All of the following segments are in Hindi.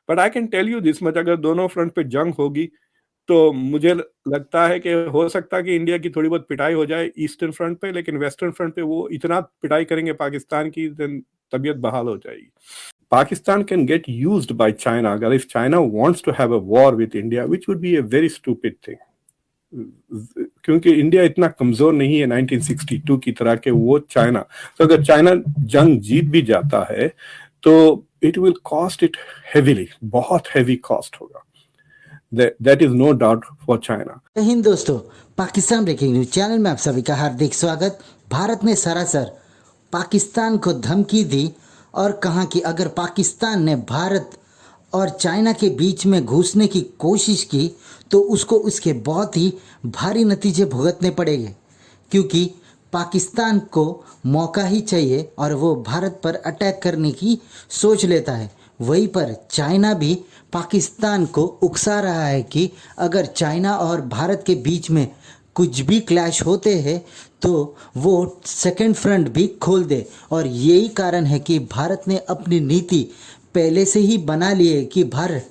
But I can tell you this much, अगर दोनों फ्रंट पे जंग होगी तो मुझे लगता है कि हो सकता है कि इंडिया की थोड़ी बहुत पिटाई हो जाए ईस्टर्न फ्रंट पे, लेकिन वेस्टर्न फ्रंट पे वो इतना पिटाई करेंगे पाकिस्तान की, देन तबीयत बहाल हो जाएगी। Pakistan can get used by China, अगर if China wants to have a war with India, which would be a very stupid thing, क्योंकि इंडिया इतना कमजोर नहीं है 1962 की तरह के वो चाइना। तो अगर चाइना जंग जीत भी जाता है तो it will cost it heavily, बहुत हेवी कॉस्ट होगा। That is no doubt for China. जय हिंद दोस्तों, पाकिस्तान ब्रेकिंग न्यूज चैनल में आप सभी का हार्दिक स्वागत। भारत ने सरासर पाकिस्तान को धमकी दी और कहा कि अगर पाकिस्तान ने भारत और चाइना के बीच में घुसने की कोशिश की तो उसको उसके बहुत ही भारी नतीजे भुगतने पड़ेंगे, क्योंकि पाकिस्तान को मौका ही चाहिए और वो भारत पर अटैक करने की सोच लेता है। वहीं पर चाइना भी पाकिस्तान को उकसा रहा है कि अगर चाइना और भारत के बीच में कुछ भी क्लैश होते हैं तो वो सेकंड फ्रंट भी खोल दे। और यही कारण है कि भारत ने अपनी नीति पहले से ही बना ली है कि भारत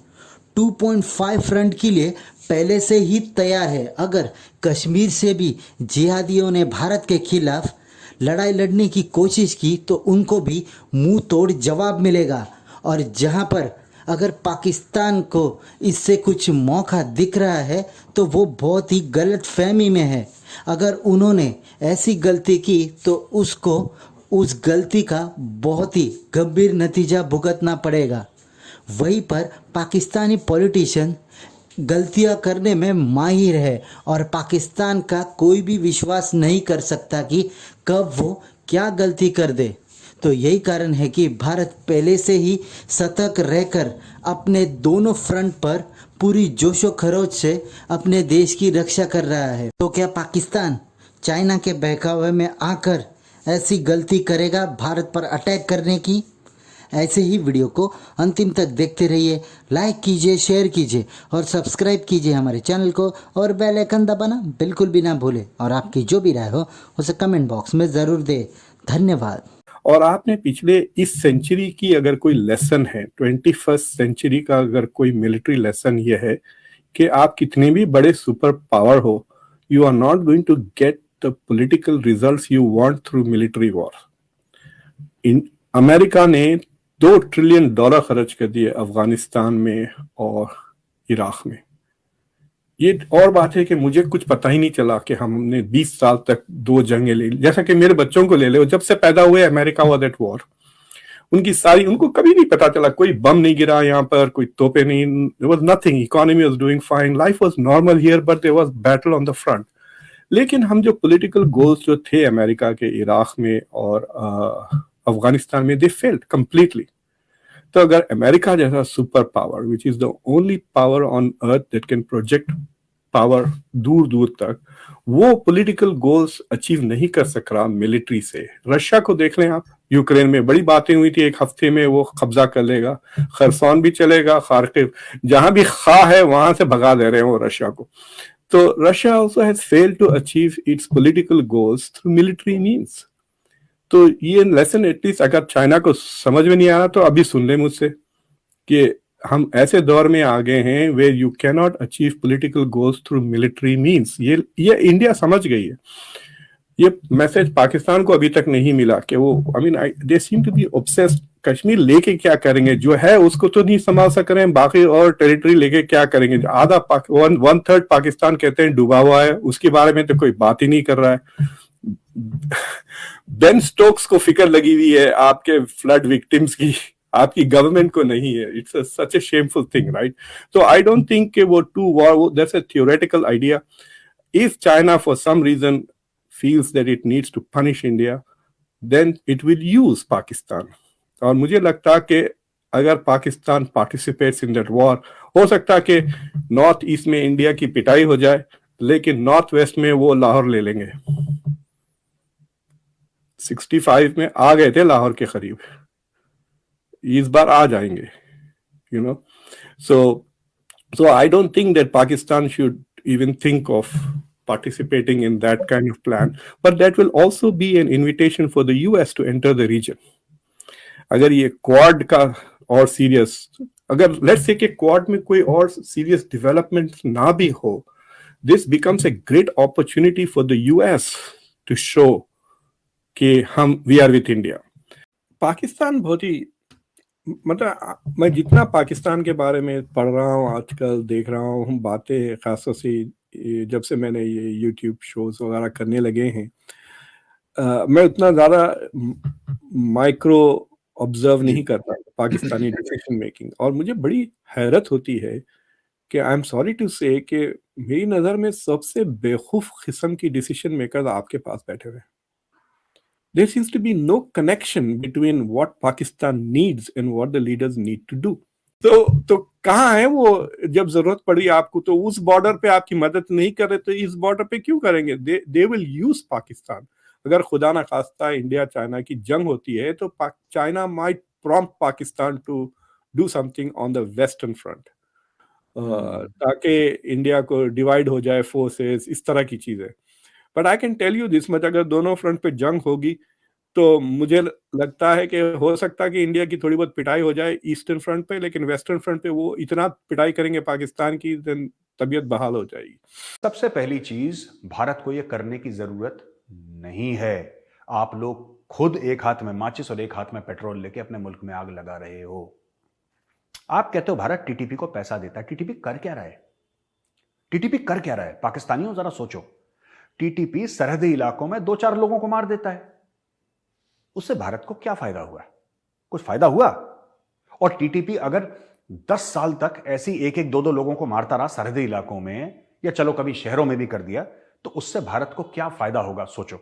2.5 फ्रंट के लिए पहले से ही तैयार है। अगर कश्मीर से भी जिहादियों ने भारत के खिलाफ लड़ाई लड़ने की कोशिश की तो उनको भी मुंह तोड़ जवाब मिलेगा। और जहां पर अगर पाकिस्तान को इससे कुछ मौका दिख रहा है तो वो बहुत ही गलत फहमी में है। अगर उन्होंने ऐसी गलती की तो उसको उस गलती का बहुत ही गंभीर नतीजा भुगतना पड़ेगा। वहीं पर पाकिस्तानी पॉलिटिशियन गलतियां करने में माहिर है और पाकिस्तान का कोई भी विश्वास नहीं कर सकता कि कब वो क्या गलती कर दे। तो यही कारण है कि भारत पहले से ही सतर्क रहकर अपने दोनों फ्रंट पर पूरी जोशो खरोच से अपने देश की रक्षा कर रहा है। तो क्या पाकिस्तान चाइना के बहकावे में आकर ऐसी गलती करेगा भारत पर अटैक करने की? ऐसे ही वीडियो को अंतिम तक देखते रहिए, लाइक कीजिए, शेयर कीजिए और सब्सक्राइब कीजिए हमारे चैनल को और बेल आइकन दबाना बिल्कुल भी ना भूलें। और आपकी जो भी राय हो उसे कमेंट बॉक्स में ज़रूर दें। धन्यवाद। और आपने पिछले इस सेंचुरी की अगर कोई लेसन है, 21st सेंचुरी का अगर कोई मिलिट्री लेसन ये है कि आप कितने भी बड़े सुपर पावर हो, you are not going to get the political results you want through military war. इन अमेरिका ने $2 ट्रिलियन खर्च कर दिए अफगानिस्तान में और इराक में। ये और बात है कि मुझे कुछ पता ही नहीं चला कि हमने 20 साल तक 2 जंगें ले ली। जैसा कि मेरे बच्चों को ले लो, जब से पैदा हुए अमेरिका वाज एट वॉर, उनकी सारी, उनको कभी नहीं पता चला, कोई बम नहीं गिरा यहाँ पर, कोई तोपे नहीं, there was nothing, economy was doing fine, life was normal here, but there was battle on the front. लेकिन हम जो पॉलिटिकल गोल्स जो थे अमेरिका के इराक में और अफगानिस्तान में, दे फेल्ड कंप्लीटली। तो अगर अमेरिका जैसा super power, which is the only power on earth that can project power दूर दूर तक, वो पॉलिटिकल गोल्स अचीव नहीं कर सक रहा मिलिट्री से। रशिया को देख लें आप, यूक्रेन में बड़ी बातें हुई थी, 1 हफ्ते में वो कब्जा कर लेगा, खरसान भी चलेगा, खार्किव, जहां भी खा है वहां से भगा दे रहे हैं वो रशिया को। तो Russia also has failed to achieve its political goals through military means। तो ये लेसन एटलीस्ट अगर चाइना को समझ में नहीं आ रहा तो अभी सुन ले मुझसे कि हम ऐसे दौर में आ गए हैं where you can not achieve political goals through military means. ये इंडिया समझ गई है। ये मैसेज पाकिस्तान को अभी तक नहीं मिला कि वो, I mean, they seem to be obsessed. Kashmir लेके क्या करेंगे, जो है उसको तो नहीं संभाल सक रहे हैं, बाकी और टेरिटरी लेके क्या करेंगे। आधा 1/3 पाकिस्तान कहते हैं डूबा हुआ है, उसके बारे में तो कोई बात ही नहीं कर रहा है। बेन स्टोक्स को फिक्र लगी हुई है आपके फ्लड विक्टिम्स की, आपकी गवर्नमेंट को नहीं है। It's such a shameful thing, right? तो आई डोंट थिंक कि वो to war, that's a theoretical idea. If China for some reason feels that it needs to punish India, then it will use Pakistan। और मुझे लगता है कि अगर Pakistan participates in that war, हो सकता है कि नॉर्थ ईस्ट में इंडिया की पिटाई हो जाए, लेकिन नॉर्थ वेस्ट में वो लाहौर ले लेंगे। 65 में आ गए थे लाहौर के करीब, इस बार आ जाएंगे, you know. So I don't think that Pakistan should even think of participating in that kind of plan, but that will also be an invitation for the US to enter the region। अगर ये क्वाड का और सीरियस, अगर लेट्स से कि क्वाड में कोई और सीरियस डेवलपमेंट ना भी हो, this becomes a great opportunity for the US to show कि हम we are with India. Pakistan बहुत ही, मतलब मैं जितना पाकिस्तान के बारे में पढ़ रहा हूँ आजकल, देख रहा हूँ बातें, खासतौर से जब से मैंने ये यूट्यूब शोज वगैरह करने लगे हैं, मैं उतना ज़्यादा माइक्रो ऑब्जर्व नहीं करता पाकिस्तानी डिसीजन मेकिंग, और मुझे बड़ी हैरत होती है कि आई एम सॉरी टू से कि मेरी नज़र में सबसे बेवकूफ़ किस्म की डिसीजन मेकर आपके पास बैठे हुए हैं। There seems to be no connection between what Pakistan needs and what the leaders need to do. तो कहाँ है वो, जब जरूरत पड़ी आपको तो उस बॉर्डर पे आपकी मदद नहीं कर रहे, तो इस बॉर्डर पे क्यों करेंगे? They will use Pakistan. अगर खुदा ना खास्ता इंडिया चाइना की जंग होती है तो China might prompt Pakistan to do something on the western front, ताकि इंडिया को डिवाइड हो जाए फोर्सेस, इस तरह की चीजें। But I can tell you this much, अगर दोनों फ्रंट पे जंग होगी तो मुझे लगता है कि हो सकता है कि इंडिया की थोड़ी बहुत पिटाई हो जाए ईस्टर्न फ्रंट पे, लेकिन वेस्टर्न फ्रंट पे वो इतना पिटाई करेंगे पाकिस्तान की, देन तबीयत बहाल हो जाएगी। सबसे पहली चीज, भारत को यह करने की जरूरत नहीं है। आप लोग खुद एक हाथ में माचिस और एक हाथ में पेट्रोल लेके अपने मुल्क में आग लगा रहे हो। आप कहते हो भारत टीटीपी को पैसा देता है। टीटीपी कर क्या रहा है? टीटीपी कर क्या रहा है? पाकिस्तानियों जरा सोचो, टीटीपी सरहदी इलाकों में 2-4 लोगों को मार देता है, उससे भारत को क्या फायदा हुआ? कुछ फायदा हुआ? और टीटीपी अगर 10 साल तक ऐसी 1-1, 2-2 लोगों को मारता रहा सरहदी इलाकों में, या चलो कभी शहरों में भी कर दिया, तो उससे भारत को क्या फायदा होगा? सोचो,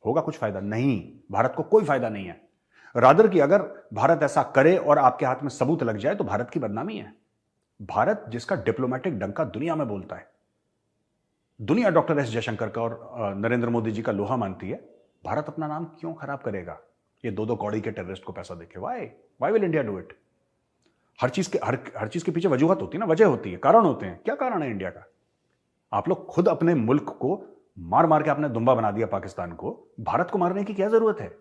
होगा कुछ फायदा? नहीं, भारत को कोई फायदा नहीं है। रादर कि अगर भारत ऐसा करे और आपके हाथ में सबूत लग जाए तो भारत की बदनामी है। भारत जिसका डिप्लोमेटिक डंका दुनिया में बोलता है, दुनिया डॉक्टर एस जयशंकर का और नरेंद्र मोदी जी का लोहा मानती है, भारत अपना नाम क्यों खराब करेगा ये 2-2 कौड़ी के टेररिस्ट को पैसा देके? Why will India do it? हर चीज के पीछे वजूहत होती है ना, वजह होती है, कारण होते हैं। क्या कारण है इंडिया का? आप लोग खुद अपने मुल्क को मार मार के आपने दुम्बा बना दिया पाकिस्तान को, भारत को मारने की क्या जरूरत है?